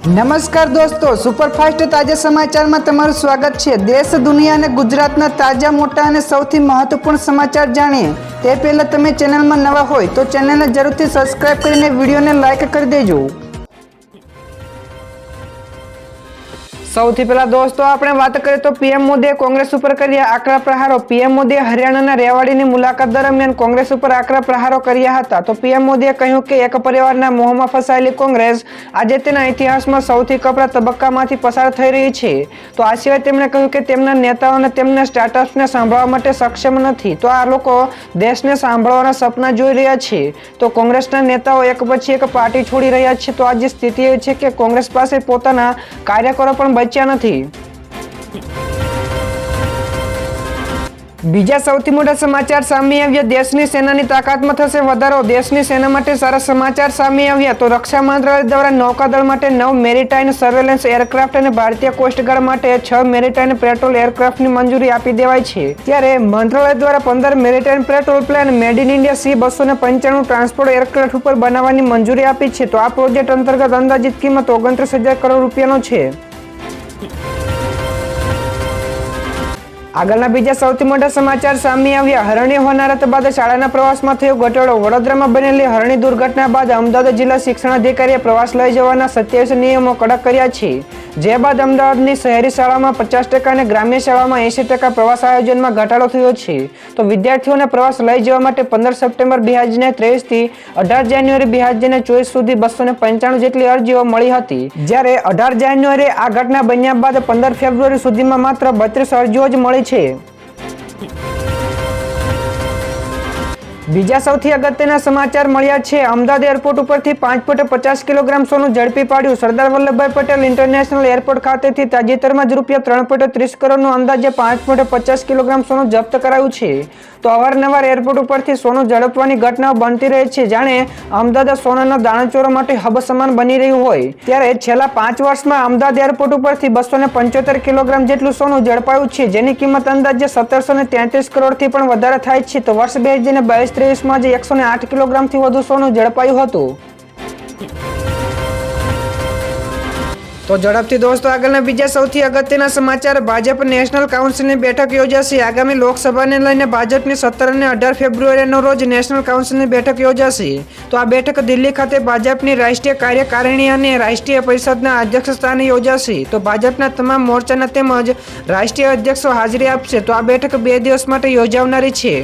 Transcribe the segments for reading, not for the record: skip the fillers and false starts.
નમસ્કાર દોસ્તો, સુપરફાસ્ટ તાજા સમાચારમાં તમારું સ્વાગત છે। દેશ, દુનિયા અને ગુજરાતના તાજા, મોટા અને સૌથી મહત્વપૂર્ણ સમાચાર જાણીએ તે પહેલા તમે ચેનલમાં નવા હોય તો ચેનલને જરૂરથી સબસ્ક્રાઇબ કરીને વિડીયોને લાઇક કરી દેજો। સૌથી પહેલા દોસ્તો આપણે વાત કરીએ તો પીએમ મોદીએ કોંગ્રેસ ઉપર કર્યા આકરા પ્રહારો। પીએમ મોદીએ હરિયાણાના રેવાડીની મુલાકાત દરમિયાન કોંગ્રેસ ઉપર આકરા પ્રહારો કર્યા હતા। તો પીએમ મોદીએ કહ્યું કે એક પરિવારના મોહમાં ફસાયેલી કોંગ્રેસ આજે તેના ઇતિહાસમાં સૌથી કપરા તબક્કામાંથી પસાર થઈ રહી છે। તો આ સિવાય તેમણે કહ્યું કે તેમના નેતાઓને તેમના સ્ટાર્ટઅપ્સને સાંભળવા માટે સક્ષમ નથી, તો આ લોકો દેશને સાંભળવાના સપના જોઈ રહ્યા છે। તો કોંગ્રેસના નેતાઓ એક પછી એક પાર્ટી છોડી રહ્યા છે। તો આજે સ્થિતિ એવી છે કે કોંગ્રેસ પાસે પોતાના કાર્યકરો પણ બચ્યા નથી। બીજા સૌથી મોટા સમાચાર સામે આવ્યા। દેશની સેનાની તાકાતમાં થશે વધારો। દેશની સેના માટે સારા સમાચાર સામે આવ્યા। તો રક્ષા મંત્રાલય દ્વારા નૌકાદળ માટે 9 મેરીટાઈમ સર્વેલન્સ એરક્રાફ્ટ અને ભારતીય કોસ્ટગાર્ડ માટે 6 મેરીટાઈમ પેટ્રોલ એરક્રાફ્ટની મંજૂરી આપી દેવાઈ છે। ત્યારે મંત્રાલય દ્વારા 15 maritime petrol plane made in India C-295 transport aircraft ઉપર બનાવવાની મંજૂરી આપી છે। તો આ પ્રોજેક્ટ અંતર્ગત અંદાજિત કિંમત 29,000 કરોડ રૂપિયાનો છે। આગળના બીજા સૌથી મોટા સમાચાર સામે આવ્યા। હરણી હોનારત બાદ શાળાના પ્રવાસમાં થયો ઘટાડો। વડોદરામાં બનેલી હરણી દુર્ઘટના બાદ અમદાવાદ જિલ્લા શિક્ષણાધિકારીએ પ્રવાસ લઈ જવાના 27 નિયમો કડક કર્યા છે। જે બાદ અમદાવાદની શહેરી શાળામાં 50% અને ગ્રામ્ય શાળામાં 80% પ્રવાસ આયોજનમાં ઘટાડો થયો છે। તો વિદ્યાર્થીઓને પ્રવાસ લઈ જવા માટે 15 સપ્ટેમ્બર 2023 થી 18 જાન્યુઆરી 2024 સુધી 295 જેટલી અરજીઓ મળી હતી, જ્યારે 18 જાન્યુઆરી આ ઘટના બન્યા બાદ 15 ફેબ્રુઆરી સુધીમાં માત્ર 32 અરજીઓ જ મળી છે। બીજા સૌથી અગત્યના સમાચાર મળ્યા છે। અમદાવાદ એરપોર્ટ ઉપરથી 5.50 કિલોગ્રામ સોનું ઝડપી પાડ્યું। સરદાર વલ્લભભાઈ પટેલ ઇન્ટરનેશનલ એરપોર્ટ ખાતેથી તાજેતરમાં જ રૂપિયા 3.30 કરોડનું અંદાજે 5.50 કિલોગ્રામ સોનું જપ્ત કરાયું છે। તો અવારનવાર એરપોર્ટ ઉપરથી સોનું ઝડપવાની ઘટનાઓ બનતી રહે છે, જાણે અમદાવાદ સોનાના દાણચોરો માટે હબ સમાન બની રહ્યું હોય। ત્યારે છેલ્લા 5 વર્ષમાં અમદાવાદ એરપોર્ટ ઉપરથી 275 કિલોગ્રામ જેટલું સોનું ઝડપાયું છે, જેની કિંમત અંદાજે 1733 કરોડથી પણ વધારે થાય છે। તો વર્ષ 2022-23માં જે 108 કિલોગ્રામથી વધુ સોનું ઝડપાયું હતું। તો ઝડપથી દોસ્તો આગળના બીજા સૌથી અગત્યના સમાચાર। ભાજપ નેશનલ કાઉન્સિલની બેઠક યોજાશે। આગામી લોકસભાને લઈને ભાજપની 17 અને 18 ફેબ્રુઆરીનો રોજ નેશનલ કાઉન્સિલની બેઠક યોજાશે। તો આ બેઠક દિલ્હી ખાતે ભાજપની રાષ્ટ્રીય કાર્યકારિણી અને રાષ્ટ્રીય પરિષદના અધ્યક્ષ સ્થાને યોજાશે। તો ભાજપના તમામ મોરચાના તેમજ રાષ્ટ્રીય અધ્યક્ષો હાજરી આપશે। તો આ બેઠક 2 દિવસ માટે યોજાનારી છે।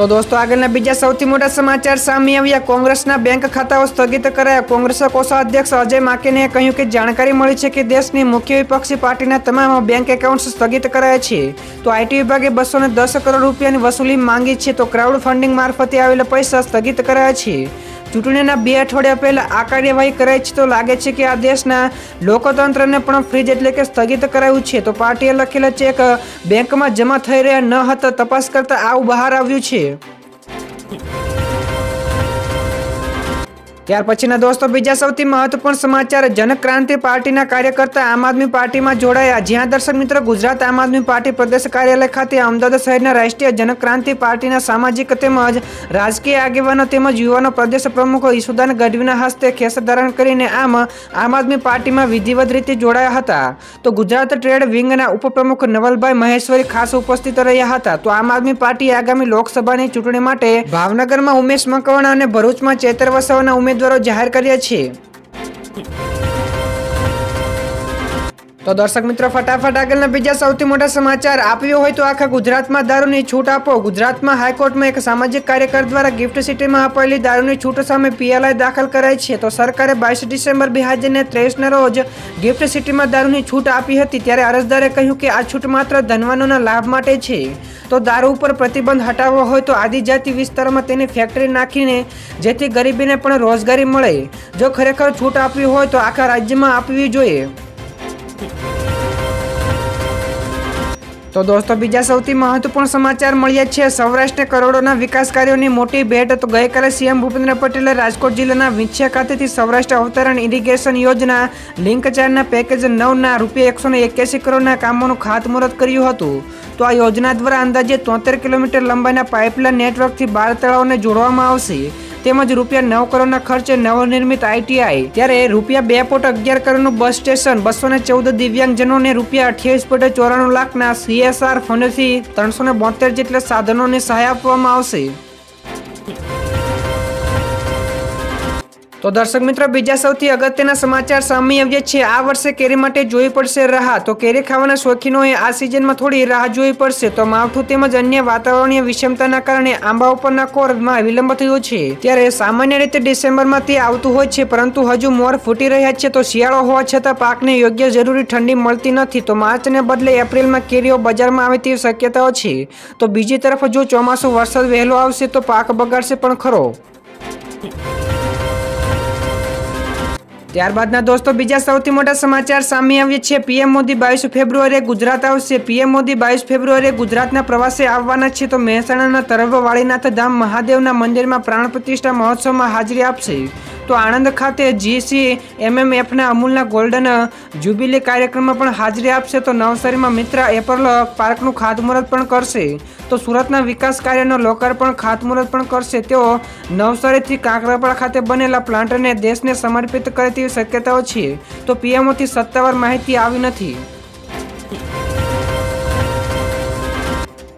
તો દોસ્તો આગળના બીજા સૌથી મોટા સમાચાર સામે આવ્યા। કોંગ્રેસના બેંક ખાતાઓ સ્થગિત કરાયા। કોંગ્રેસ કોષાધ્યક્ષ અજય માકેને કહ્યું કે જાણકારી મળી છે કે દેશની મુખ્ય વિપક્ષી પાર્ટીના તમામ બેંક એકાઉન્ટ્સ સ્થગિત કરાયા છે। તો આઈટી વિભાગે 210 કરોડ રૂપિયાની વસૂલી માંગી છે। તો ક્રાઉડ ફંડિંગ મારફતે આવેલા પૈસા સ્થગિત કરાયા છે। ચૂંટણીના 2 અઠવાડિયા પહેલા આ કાર્યવાહી કરાઈ છે। તો લાગે છે કે આ દેશના લોકતંત્રને પણ ફ્રીજ એટલે કે સ્થગિત કરાયું છે। તો પાર્ટીએ લખેલા ચેક બેંકમાં જમા થઈ રહ્યા ન હતા, તપાસ કરતા આવું બહાર આવ્યું છે। ત્યાર પછીના દોસ્તો બીજા સૌથી મહત્વપૂર્ણ સમાચાર। જનક્રાંતિ પાર્ટીના કાર્યકર્તા આમ આદમી પાર્ટીમાં જોડાયા। જ્યાં દર્શક મિત્રો ગુજરાત આમ આદમી પાર્ટી પ્રદેશ કાર્યાલય ખાતે અમદાવાદ શહેરના રાષ્ટ્રીય જનક્રાંતિ પાર્ટીના સામાજિક તેમજ રાજકીય આગેવાનો તેમજ યુવાનો પ્રદેશ પ્રમુખો ઈસુદાન ગઢવીના હસ્તે ખેસ ધારણ કરીને આમ આદમી પાર્ટીમાં વિધિવત રીતે જોડાયા હતા। તો ગુજરાત ટ્રેડ વિંગના ઉપપ્રમુખ નવલભાઈ મહેશ્વરી ખાસ ઉપસ્થિત રહ્યા હતા। તો આમ આદમી પાર્ટી આગામી લોકસભાની ચૂંટણી માટે ભાવનગરમાં ઉમેશ મકવાણા અને ભરૂચમાં ચેતર વસાવાના ઉમેદવારો જાહેર કર્યા છે। તો દર્શક મિત્રો ફટાફટ આગળના બીજા સૌથી મોટા સમાચાર આપ્યો હોય તો આખા ગુજરાતમાં દારૂની છૂટ આપો। ગુજરાતમાં હાઈકોર્ટમાં એક સામાજિક કાર્યકર દ્વારા ગિફ્ટ સિટીમાં અપાયેલી દારૂની છૂટ સામે PLI દાખલ કરાઈ છે। તો સરકારે 22 ડિસેમ્બર 2023ના રોજ ગિફ્ટ સિટીમાં દારૂની છૂટ આપી હતી, ત્યારે અરજદારે કહ્યું કે આ છૂટ માત્ર ધનવાનોના લાભ માટે છે। તો દારૂ ઉપર પ્રતિબંધ હટાવવો હોય તો આદિજાતિ વિસ્તારોમાં તેની ફેક્ટરી નાખીને જેથી ગરીબીને પણ રોજગારી મળે। જો ખરેખર છૂટ આપવી હોય તો આખા રાજ્યમાં આપવી જોઈએ। તો દોસ્તો બીજા સૌથી મહત્વપૂર્ણ સમાચાર મળ્યા છે। સૌરાષ્ટ્રને કરોડોના વિકાસ કાર્યોની મોટી ભેટ। તો ગઈકાલે સીએમ ભૂપેન્દ્ર પટેલે રાજકોટ જિલ્લાના વિંછિયા ખાતેથી સૌરાષ્ટ્ર અવતરણ ઇરિગેશન યોજના લિંક 4ના પેકેજ 9ના રૂપિયા 181 કરોડના કામોનું ખાતમુહૂર્ત કર્યું હતું। તો આ યોજના દ્વારા અંદાજે 73 કિલોમીટર લંબાઈના પાઇપલાઇન નેટવર્કથી 12 તળાવોને જોડવામાં આવશે। તેમજ રૂપિયા 9 કરોડના ખર્ચે નવનિર્મિત ITI, ત્યારે રૂપિયા 2.11 કરોડનું બસ સ્ટેશન, 214 દિવ્યાંગજનોને રૂપિયા 28.94 લાખના CSR ફંડથી 372 જેટલા સાધનોની સહાય આપવામાં આવશે. તો દર્શક મિત્રો, બીજા સૌથી અગત્યના સમાચાર સામે આવ્યા છે. આ વર્ષે કેરી માટે જોઈ પડશે રાહ. તો કેરી ખાવાના શોખીનોએ આ સિઝનમાં થોડી રાહ જોવી પડશે. તો માવઠું તેમજ અન્ય વાતાવરણીય વિષમતાના કારણે આંબા ઉપરના કોરમાં વિલંબ થયો છે. ત્યારે સામાન્ય રીતે ડિસેમ્બરમાં તે આવતું હોય છે, પરંતુ હજુ મોર ફૂટી રહ્યા છે. તો શિયાળો હોવા છતાં પાકને યોગ્ય જરૂરી ઠંડી મળતી નથી. તો માર્ચને બદલે એપ્રિલમાં કેરીઓ બજારમાં આવે તેવી શક્યતાઓ છે. તો બીજી તરફ જો ચોમાસું વરસાદ વહેલો આવશે તો પાક બગાડશે પણ ખરો. ત્યારબાદના દોસ્તો, બીજા સૌથી મોટા સમાચાર સામે આવ્યા છે. PM મોદી 22 ફેબ્રુઆરીએ ગુજરાત આવશે. PM મોદી 22 ફેબ્રુઆરીએ ગુજરાતના પ્રવાસે આવવાના છે. તો મહેસાણાના તરફ વાળીનાથ ધામ મહાદેવના મંદિરમાં પ્રાણ પ્રતિષ્ઠા મહોત્સવમાં હાજરી આપશે. તો આણંદ ખાતે GCMMFના અમૂલના ગોલ્ડન જ્યુબિલી કાર્યક્રમમાં પણ હાજરી આપશે. તો નવસારીમાં મિત્રા એપલ પાર્કનું ખાતમુહૂર્ત પણ કરશે. તો સુરતના વિકાસ કાર્યનો લોકાર્પણ ખાતમુહૂર્ત પણ કરશે. તેઓ નવસારીથી કાંકરાપાડા ખાતે બનેલા પ્લાન્ટને દેશને સમર્પિત કરે તેવી શક્યતાઓ છે. તો PMOથી સત્તાવાર માહિતી આવી નથી.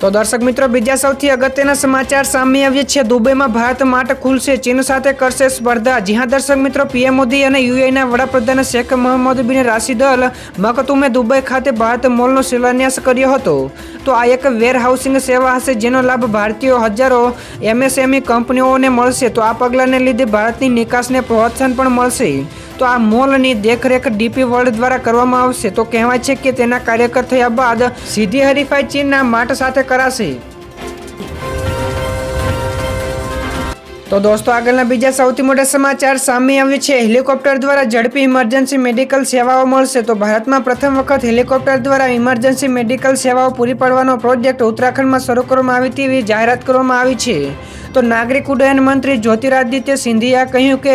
તો દર્શક મિત્રો, બીજા સૌથી અગત્યના સમાચાર સામે આવ્યા છે. દુબઈમાં ભારત માર્ટ ખુલશે, ચીન સાથે કરશે સ્પર્ધા. જી હા દર્શક મિત્રો, PM મોદી અને UAEના વડાપ્રધાન શેખ મોહમ્મદ બિન રાશિદ અલ મકતુમે દુબઈ ખાતે ભારત મોલનો શિલાન્યાસ કર્યો હતો. તો આ એક વેર હાઉસિંગ સેવા હશે, જેનો લાભ ભારતીયો હજારો MSME કંપનીઓને મળશે. તો આ પગલાંને લીધે ભારતની નિકાસને પ્રોત્સાહન પણ મળશે. તો આ મોલની દેખરેખ DP વર્લ્ડ દ્વારા કરવામાં આવશે. તો કહેવાય છે કે તેના કાર્યકર થયા બાદ સીધી હરીફાઈ ચીનના માર્ટ સાથે કરાશે. તો દોસ્તો, આગળના બીજા સૌથી મોટા સમાચાર સામે આવ્યા છે. હેલિકોપ્ટર દ્વારા ઝડપી ઇમરજન્સી મેડિકલ સેવાઓ મળશે. તો ભારતમાં પ્રથમ વખત હેલિકોપ્ટર દ્વારા ઇમરજન્સી મેડિકલ સેવાઓ પૂરી પાડવાનો પ્રોજેક્ટ ઉત્તરાખંડમાં શરૂ કરવામાં આવી તેવી જાહેરાત કરવામાં આવી છે. તો નાગરિક ઉડ્ડયન મંત્રી જ્યોતિરાદિત્ય સિંધિયાએ કહ્યું કે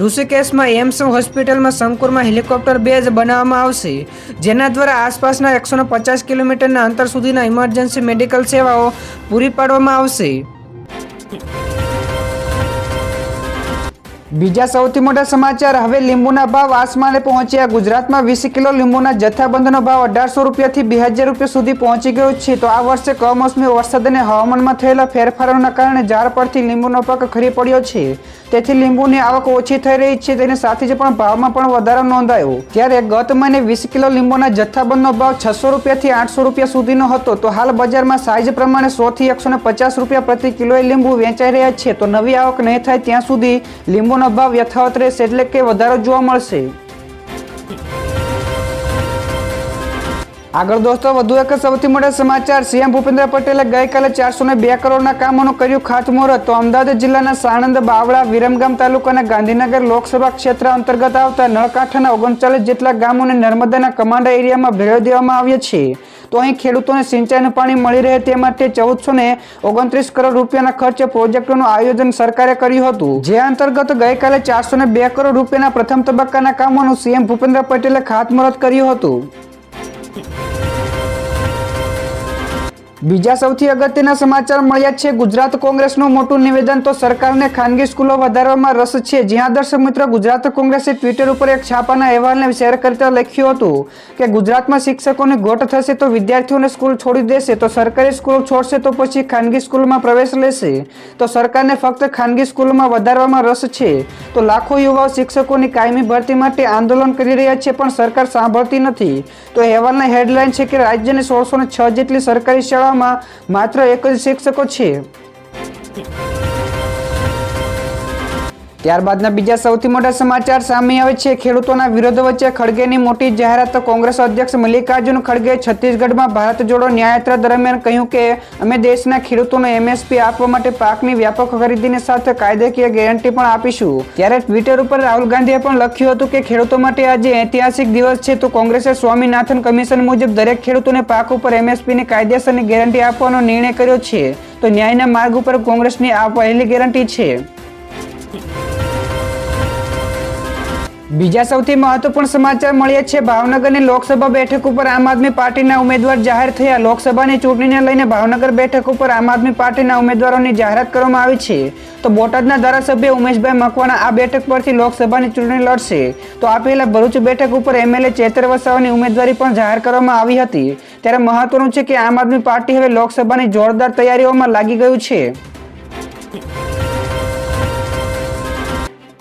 ઋષિકેશમાં એમ્સ હોસ્પિટલમાં સંકુરમાં હેલિકોપ્ટર બેઝ બનાવવામાં આવશે, જેના દ્વારા આસપાસના 150 કિલોમીટરના અંતર સુધીના ઇમરજન્સી મેડિકલ સેવાઓ પૂરી પાડવામાં આવશે. બીજા સૌથી મોટા સમાચાર, હવે લીંબુના ભાવ આસમાને પહોંચ્યા. ગુજરાતમાં 20 કિલો લીંબુના જથ્થાબંધનો ભાવ 1800 રૂપિયાથી 2000 રૂપિયા સુધી પહોંચી ગયો છે. તો આ વર્ષે કમોસમી વરસાદ અને હવામાનમાં થયેલા ફેરફારોના કારણે ઝાડ પરથી લીંબુનો પાક ખરી પડ્યો છે. તેથી લીંબુની આવક ઓછી થઈ રહી છે. તેની સાથે જ પણ ભાવમાં પણ વધારો નોંધાયો. ત્યારે ગત મહિને 20 કિલો લીંબુના જથ્થાબંધનો ભાવ 600 રૂપિયાથી 800 રૂપિયા સુધીનો હતો. તો હાલ બજારમાં સાઇઝ પ્રમાણે 100 થી 150 રૂપિયા પ્રતિ કિલોએ લીંબુ વેચાઈ રહ્યા છે. તો નવી આવક નહીં થાય ત્યાં સુધી લીંબુનો ભાવ યથાવત રહેશે, એટલે કે વધારો જોવા મળશે. આગળ દોસ્તો, વધુ એક સૌથી મોટા સમાચાર, CM ભૂપેન્દ્ર પટેલે ગઈકાલે 402 કરોડના કામોનું કર્યું ખાતમુહૂર્ત. તો અમદાવાદ જિલ્લાના સાણંદ, બાવળા, વિરમગામ તાલુકાના ગાંધીનગર લોકસભા ક્ષેત્ર અંતર્ગત આવતા નળકાંઠાના 39 જેટલા ગામોને નર્મદાના કમાન્ડ એરિયામાં ભેળવી દેવામાં આવ્યા છે. તો અહીં ખેડૂતોને સિંચાઈનું પાણી મળી રહે તે માટે 1429 કરોડ રૂપિયાના ખર્ચે પ્રોજેક્ટોનું આયોજન સરકારે કર્યું હતું. જે અંતર્ગત ગઈકાલે 402 કરોડ રૂપિયાના પ્રથમ તબક્કાના કામોનું CM ભૂપેન્દ્ર પટેલે ખાતમુહૂર્ત કર્યું હતું. બીજા સૌથી અગત્યના સમાચાર મળ્યા છે. ગુજરાત કોંગ્રેસનું મોટું નિવેદન. તો સરકારને ખાનગી સ્કૂલો વધારવામાં રસ છે. જ્યાં દર્શક મિત્રો, ગુજરાત કોંગ્રેસે ટ્વિટર ઉપર એક છાપાના અહેવાલને શેર કરતા લખ્યું હતું કે ગુજરાતમાં શિક્ષકોની ઘટ થશે તો વિદ્યાર્થીઓને સ્કૂલ છોડી દેશે. તો સરકારી સ્કૂલ છોડશે તો પછી ખાનગી સ્કૂલમાં પ્રવેશ લેશે. તો સરકારને ફક્ત ખાનગી સ્કૂલોમાં વધારવામાં રસ છે. તો લાખો યુવાઓ શિક્ષકોની કાયમી ભરતી માટે આંદોલન કરી રહ્યા છે, પણ સરકાર સાંભળતી નથી. તો અહેવાલના હેડલાઇન છે કે રાજ્યની 1606 જેટલી સરકારી શાળાઓ માત્ર 1 જ શિક્ષકો છે. ત્યારબાદના બીજા સૌથી મોટા સમાચાર સામે આવે છે. ખેડૂતોના વિરોધ વચ્ચે ખડગેની મોટી જાહેરાત. કોંગ્રેસ અધ્યક્ષ મલ્લિકાર્જુન ખડગે છત્તીસગઢમાં ભારત જોડો ન્યાયયાત્રા દરમિયાન કહ્યું કે અમે દેશના ખેડૂતોને MSP આપવા માટે પાકની વ્યાપક ખરીદીની સાથે કાયદાકીય ગેરંટી પણ આપીશું. ત્યારે ટ્વિટર ઉપર રાહુલ ગાંધીએ પણ લખ્યું હતું કે ખેડૂતો માટે આજે ઐતિહાસિક દિવસ છે. તો કોંગ્રેસે સ્વામીનાથન કમિશન મુજબ દરેક ખેડૂતોને પાક ઉપર MSPની કાયદેસરની ગેરંટી આપવાનો નિર્ણય કર્યો છે. તો ન્યાયના માર્ગ ઉપર કોંગ્રેસની આ પહેલી ગેરંટી છે. બીજા સૌથી મહત્વપૂર્ણ સમાચાર મળ્યા છે ભાવનગરની લોકસભા બેઠક ઉપર આમ આદમી પાર્ટીના ઉમેદવાર જાહેર થયા. લોકસભાની ચૂંટણીને લઈને ભાવનગર બેઠક ઉપર આમ આદમી પાર્ટીના ઉમેદવારોની જાહેરાત કરવામાં આવી છે. તો બોટાદના ધારાસભ્ય ઉમેશભાઈ મકવાણા આ બેઠક પરથી લોકસભાની ચૂંટણી લડશે. તો આ પહેલા ભરૂચ બેઠક ઉપર એમએલએ ચેતર વસાવાની ઉમેદવારી પણ જાહેર કરવામાં આવી હતી. ત્યારે મહત્વનું છે કે આમ આદમી પાર્ટી હવે લોકસભાની જોરદાર તૈયારીઓમાં લાગી ગયું છે.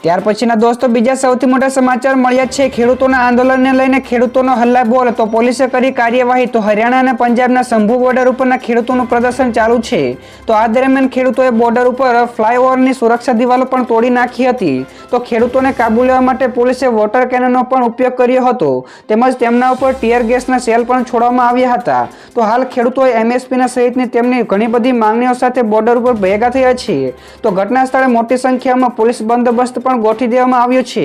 ત્યાર પછીના દોસ્તો બીજા સૌથી મોટા સમાચાર મળ્યા છે. ખેડૂતોના આંદોલનને લઈને ખેડૂતોનો હલ્લાબોલ. તો પોલીસે કરી કાર્યવાહી. તો હરિયાણા અને પંજાબના શંભુ બોર્ડર ઉપરના ખેડૂતોનું પ્રદર્શન ચાલુ છે. તો આ દરમિયાન ખેડૂતોએ બોર્ડર ઉપર ફ્લાયઓવરની સુરક્ષા દિવાલો પણ તોડી નાખી હતી. તો ખેડૂતોને કાબુ લેવા માટે પોલીસે વોટર કેનનનો પણ ઉપયોગ કર્યો હતો. તેમજ તેમના ઉપર ટીયર ગેસના સેલ પણ છોડવામાં આવ્યા હતા. તો હાલ ખેડૂતોએ એમએસપીના સહિતની તેમની ઘણી બધી માંગણીઓ સાથે બોર્ડર ઉપર ભેગા થયા છે. તો ઘટના સ્થળે મોટી સંખ્યામાં પોલીસ બંદોબસ્ત પણ ગોઠવી દેવામાં આવ્યો છે.